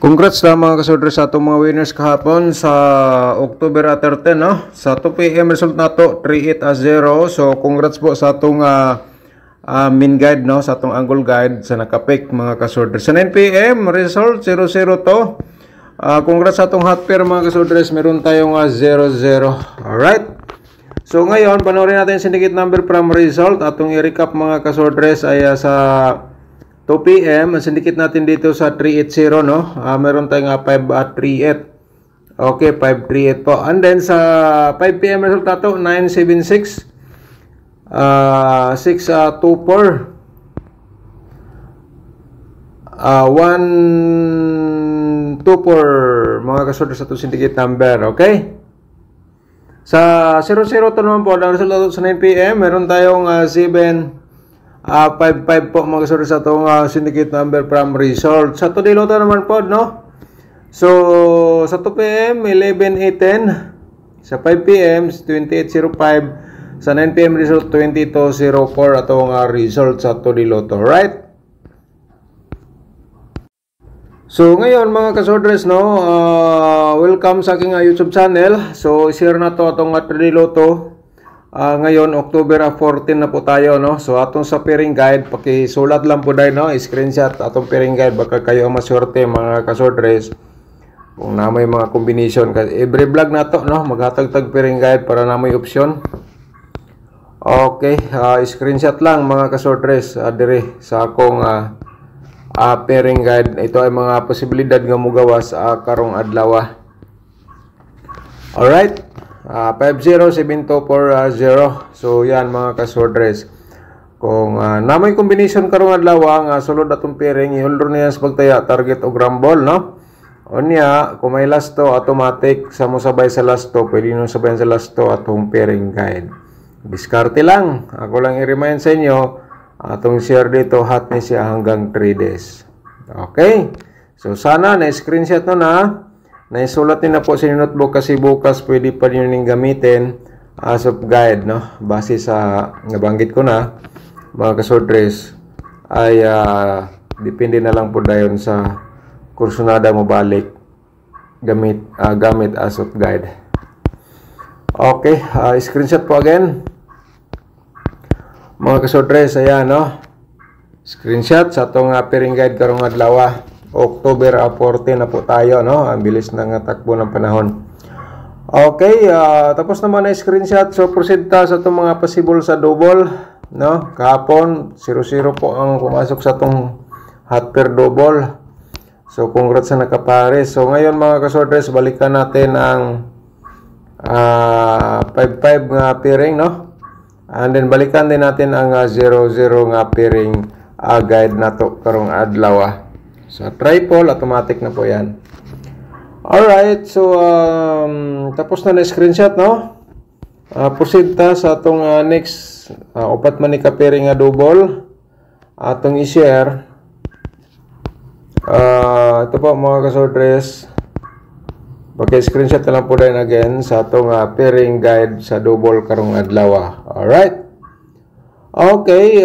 Congrats na mga kasodre sa atong mga winners kahapon sa October 13, no? Sa 2 PM result nato 38-0. So congrats po sa atong min guide, no? Sa atong angle guide sa nakapick mga kasodre. Sa 9 PM result 0-0 to. Congrats sa atong hot pair mga kasodres. Meron tayong 0-0. Alright. So ngayon panoorin natin yung syndicate number from result. Atong i-recap mga kasodres ay sa 2 PM, ang syndicate natin dito sa 380, no? Meron tayong 538. Okay, 538 po. And then sa 5 PM result nato 976 624 124 mga kasodre sa itong syndicate number. Okay? Sa 00 to naman po, ang result nato sa 9 PM, meron tayong 755 po mga kasodre sa itong syndicate number from result. Sa to diloto naman po, no? So, sa 2 PM, 11-8-10. Sa 5 PM, 28-05. Sa 9 PM result, 22-04 atong result sa to diloto. Right? So, ngayon mga kasodres, no? Welcome sa aking YouTube channel. So, share na to atong triloto. Ngayon, October 14 na po tayo, no? So, atong sa pairing guide, pakisulat lang po dahil, no? Screenshot atong pairing guide. Baka kayo maswerte, mga kasodres. Kung na may mga combination. Every vlog na to, no? Maghatag-tag pairing guide para na may option. Okay. Screenshot lang, mga kasodres. Dire sa akong pairing guide. Ito ay mga posibilidad nga mugawas karong adlaw. Alright. 507240. So yan mga kasodres. Kung namoy combination karong adlaw nga sulod atong pairing, ihulro niya sa pagtaya target o grambol, no? Unya, kung may last to automatic sa mo sabay sa last to, pwede nyo sabayan sa last to atong pairing guide. Diskarte lang. Ako lang i-remind sa inyo, atong share dito hot ni siya hanggang 3 days. Okay? So sana na screenshot na naisulat din na po sa notebook kasi bukas pwede pa rin yung gamitin as of guide, no? Base sa nabanggit ko na, mga kasodres, ay depende na lang po dayon sa kursunada mo balik gamit as of guide. Okay, screenshot po again. Mga kasodres, ayan, no? Screenshot sa itong pairing guide karong adlaw. October 14 na po tayo, no? Ang bilis ng takbo ng panahon. Okay, tapos naman na screenshot. So, proceed ta sa itong mga possible sa double, no? Kahapon, 0-0 po ang pumasok sa itong hot pair double. So, congrats sa nakapares. So, ngayon mga kasodres, balikan natin ang 5-5 nga pairing, no? And then, balikan din natin ang 0-0 nga pairing guide na to karong adlaw. So, triple, automatic na po yan. Alright, so, tapos na screenshot, no? Proceed ta sa itong next, upat man ni ka-pairing nga double. Atong i-share. Ito po, mga kasodres. Paki-screenshot na lang po din again sa itong pairing guide sa double karong adlaw. Alright. Okay,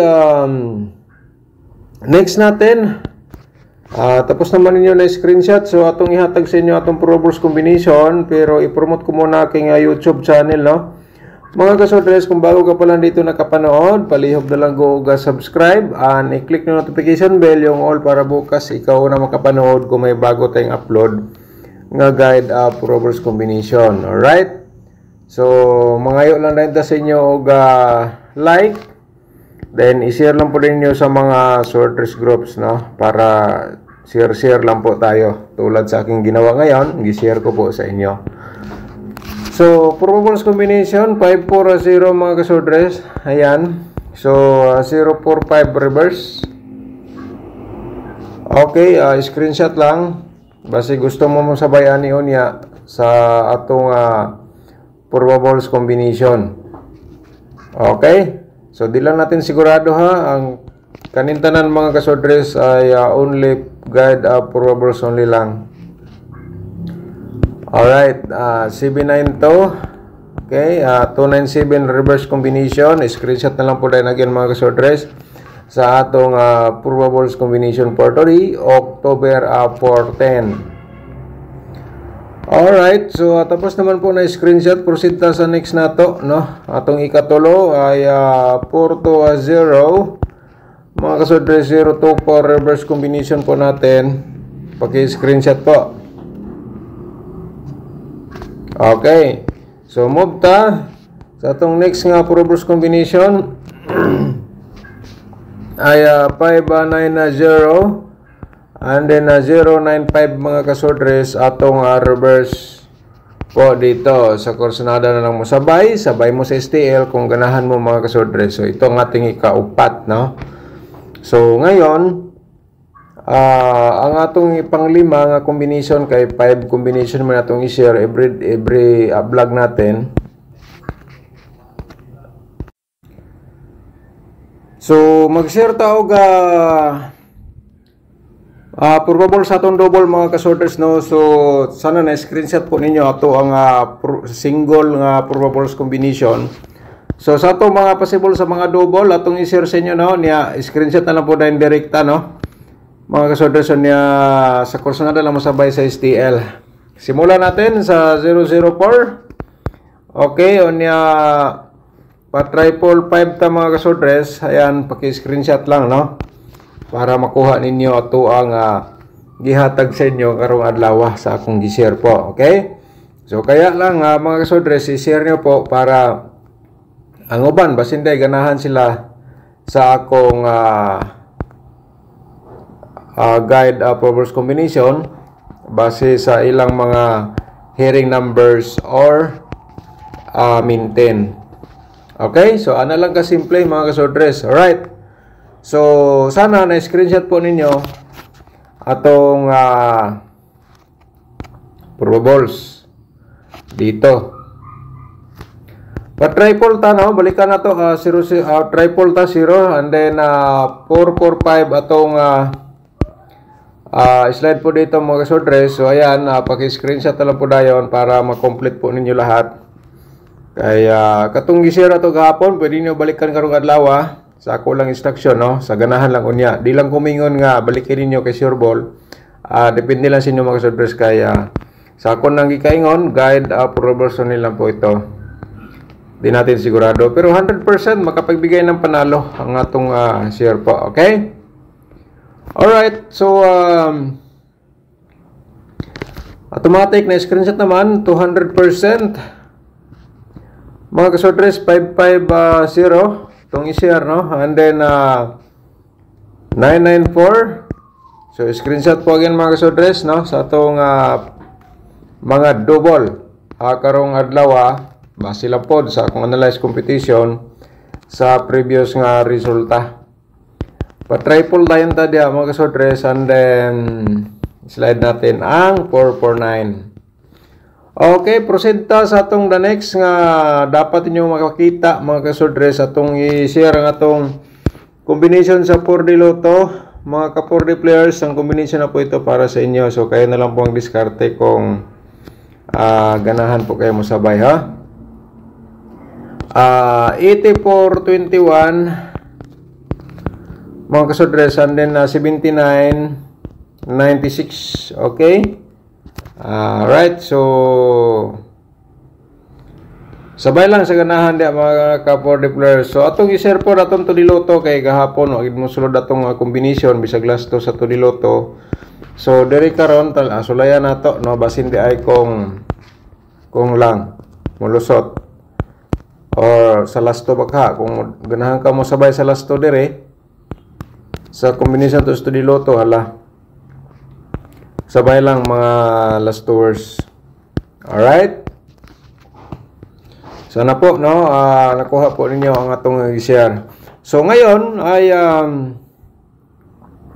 next natin. Tapos naman ninyo na screenshot. So atong ihatag sa inyo atong Pro Bowls combination, pero i-promote ko muna aking YouTube channel, no? Mga kasodres, kung bago ka pa lang dito nakapanood, palihog na lang go subscribe and i-click na notification bell yung all para bukas ikaw na makapanood kung may bago tayong upload nga guide Pro Bowls combination. Alright? So mangayo lang rin ta sa inyo og like. Then, i-share lang po din nyo sa mga sorters groups, no? Para share lang po tayo. Tulad sa aking ginawa ngayon, i-share ko po sa inyo. So, Pro Bowls combination, 5-4-0 mga kasodres. Ayan. So, 0-4-5 reverse. Okay, screenshot lang. Basta gusto mo mong sabayan ni Unya sa atong Pro Bowls combination. Okay? So, di lang natin sigurado ha, ang kanintanan mga kasodres ay only guide Pro Bowls only lang. Alright, 792. Okay, 297 reverse combination. Screenshot na lang po din again mga kasodres. sa atong probables combination for today, October 4, 10. Alright, so tapos naman po na screenshot. Proceed ta sa next nato, no? Atong ikatulo ay 4 to 0. Mga kasodres, 0 to 4 reverse combination po natin. Paki-screenshot po. Okay. So move ta sa atong next nga reverse combination ay 590. And then 095 mga kasodres atong reverse po dito sa Corsonada na lang mo sabay mo sa STL kung ganahan mo mga kasodres. So ito ang ating ikaupat, no? So ngayon ang atong panglima nga combination kay 5 combination man atong i-share every vlog natin. So mag-share ta og probable sa atong double mga kasorders, no? So sana na screenshot po ninyo ato ang single nga probables combination. So sa ato mga possible sa mga double atong i-share sa inyo, no? Niya screenshot na lang po dahil direkta, no? Mga kasorders, niya sa Corsonada lang mo sabay sa STL. Simulan natin sa 004. Okay, o niya pa triple 5 ta mga kasorders. Ayan, paki-screenshot lang, no? Para makuha ninyo ato ang gihatag sa inyo karong adlaw sa akong gi-share po. Okay? So kaya lang mga kasodres, i-share nyo po para ang uban basin day ganahan sila sa akong guide proverbs combination base sa ilang mga hearing numbers or maintain. Okay? So ana lang ka simple mga kasodres. Alright. So, sana na-screenshot po ninyo atong probables dito. Pa-triple ta, no? Balikan na to. Triple ta 0 and then 445 atong slide po dito mga kasodres. So, ayan, paki-screenshot na lang po dayon para ma-complete po ninyo lahat. Kaya, katong gi-share na to kahapon, pwede nyo balikan karong adlaw, sa ako lang instruction, no? Sa ganahan lang unya. Di lang kumingon nga balikin ninyo kay Sureball. Depende lang sa inyo mga kasodres. Kaya sa ako nang gikaingon, guide proverbs lang po ito. Di natin sigurado. Pero 100% makapagbigay ng panalo ang atong share po. Okay? Alright. So, automatic na screenshot naman. 200%. Mga kasodres, 550. Itong i-share, no? And then 994. So screenshot po again mga kasodres, no? Sa itong mga double karong adlaw base lang po sa akong analyze competition sa previous nga resulta. Pa-triple tayo tadya mga kasodres, and then slide natin ang 449. Okay, proceed ta sa atong the next nga dapat inyo makakita mga kasodres atong i-share ang atong combination sa 4D Lotto. Mga ka-4D players, ang combination na po ito para sa inyo. So kayo na lang po ang diskarte kung ganahan po kayo masabay, ha? 8421 mga kasodres, and then 7996. Okay? Right, so sabay lang sa ganahan dia mga ka-4D players. So atong i-share po natong 2D Lotto kay gahapon wag mo sulod atong combination bisag last to sa 2D Lotto. So diri karon sulayan nato, no, basin di ay kung lang mulusot or sa last to baka kung ganahan ka mo sabay sa last to dire sa combination to 2D Lotto, hala sabay lang mga last tours. Alright? Sana po, no, nakuha po ninyo ang atong i-share. So ngayon ay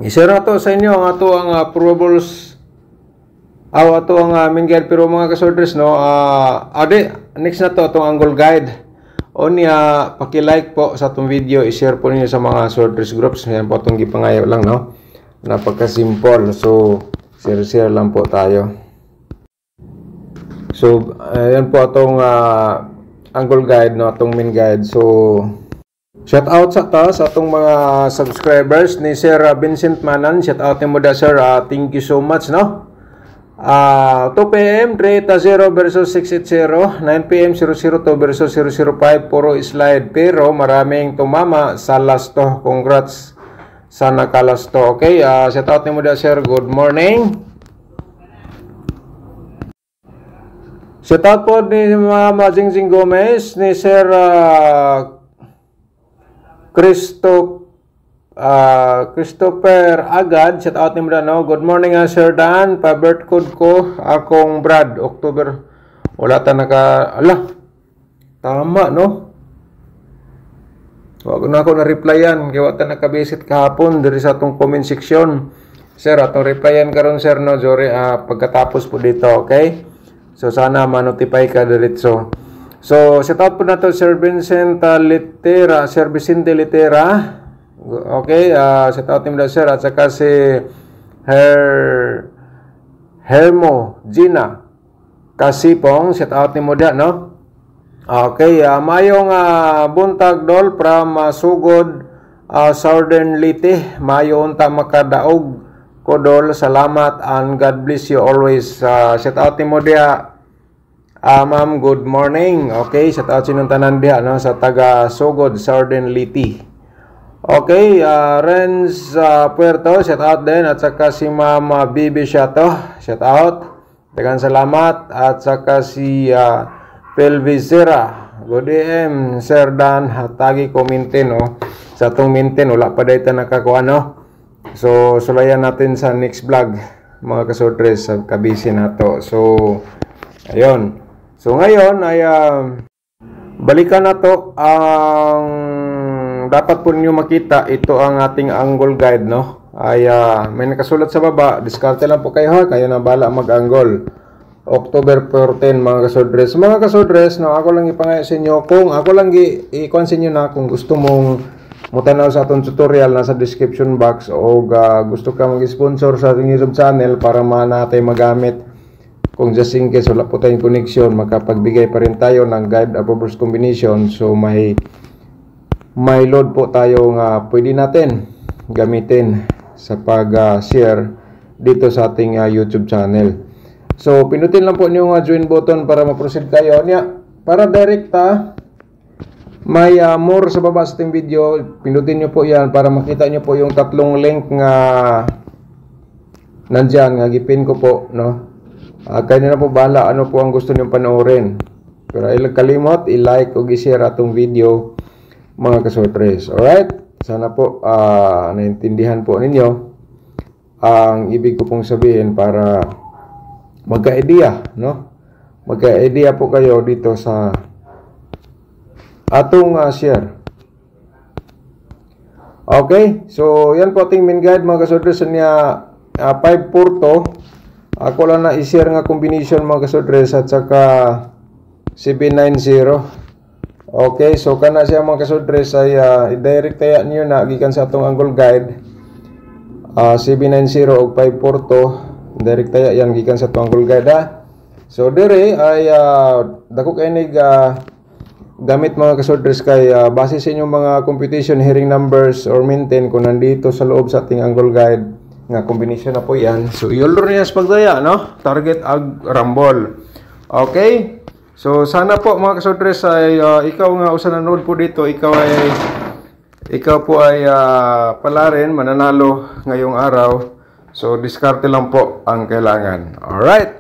i-share na to sa inyo ang ato ang probables ato ang main guide. Pero mga kasorders, no, next na to atong angle guide. O niya, paki-like po sa atong video, i-share po ninyo sa mga sorters groups. Yan po atong gipangayo lang, no. Napaka-simple. So share lang po tayo. So, ayan po atong angle guide, no, atong main guide. So, Shout out sa atong mga subscribers ni Sir Vincent Manan. Shout out mo da sir. Thank you so much no. 2 PM 380 versus 680, 9 PM 002 versus 005, puro slide pero maraming tumama sa last to. Congrats sa nakalas to. Okay, shout out mo da sir. Good morning. Shout out po ni Mama Jingjing Gomez, ni Sir Christopher Agad. Shout out ni mo no. Good morning Sir Dan. Pa-birth code ko akong Brad October. Wala ta naka tama no. Wag na ako na replyan kay wala ta naka-visit kahapon diri sa atong comment section. Sir, atong replyan karon sir no, Jory pagkatapos po dito, okay? So sana ma-notify ka diretso. So shout out po na to Sir Vincent Litera, Sir Vicente Litera. Okay, shout out nimo sir at saka si Hermo Gina Kasipong, shout out nimo da no. Okay, mayong buntag dol from Sugod Southern Leyte. Mayo unta makadaog ko dol. Salamat and God bless you always. Shout out nimo dia. Ma'am, good morning. Okay, shout out sinong tanan diha no sa taga Sugod Southern Leyte. Okay, Renz Puerto, shout out din at saka si Ma'am Bibi Shato, shout out. Daghang salamat at saka si Pelvizera. Good DM Sir Dan, hatagi ko maintain no. Sa atong maintain wala pa dayta nakakuha no. So sulayan natin sa next vlog mga kasodres sa kabisi nato. So ayun. So ngayon ay balikan na to ang dapat po niyo makita. Ito ang ating angle guide no. Ay may nakasulat sa baba, diskarte lang po kayo ha, kayo na bala mag-angle. October 14 mga kasodres. Mga kasodres no, ako lang ipangaya sa inyo kung ako lang i-kuan sa inyo na kung gusto mong mutanaw sa atong tutorial nasa description box o gusto ka mag-sponsor sa ating YouTube channel para manatay magamit. Kung just in case wala po tayong connection, makapagbigay pa rin tayo ng guide approvals combination. So may load po tayo nga pwede natin gamitin sa pag-share dito sa ating YouTube channel. So pinutin lang po niyo nga join button para ma-proceed kayo niya. Para direkta may more sa baba sa ating video, pinutin niyo po yan para makita niyo po yung tatlong link nga nandyan nga gipin ko po no. Kayo na po bahala ano po ang gusto niyo panoorin. Pero ay kalimot i-like o i-share atong video mga kasortres. Alright? Sana po naintindihan po ninyo ang ibig ko pong sabihin para magka-idea, no? Magka-idea po kayo dito sa atong share. Okay? So, yan po ating main guide mga kasortres niya 542. Ako lang na i-share nga combination mga kasodres at saka 790. Okay, so kana siya mga kasodres ay i-direct tayo niyo na gikan sa atong angle guide. 790 ug 542 direct tayo yan gikan sa atong angle guide ha. So dire ay dako kay nig gamit mga kasodres kay base sa inyong mga computation hearing numbers or maintain kung nandito sa loob sa ating angle guide nga combination na po yan. So iulor niya sa pagdaya no, target ag rumble. Okay, so sana po mga kasodres ay ikaw nga usa nanood po dito, ikaw po ay pala rin mananalo ngayong araw. So diskarte lang po ang kailangan. Alright.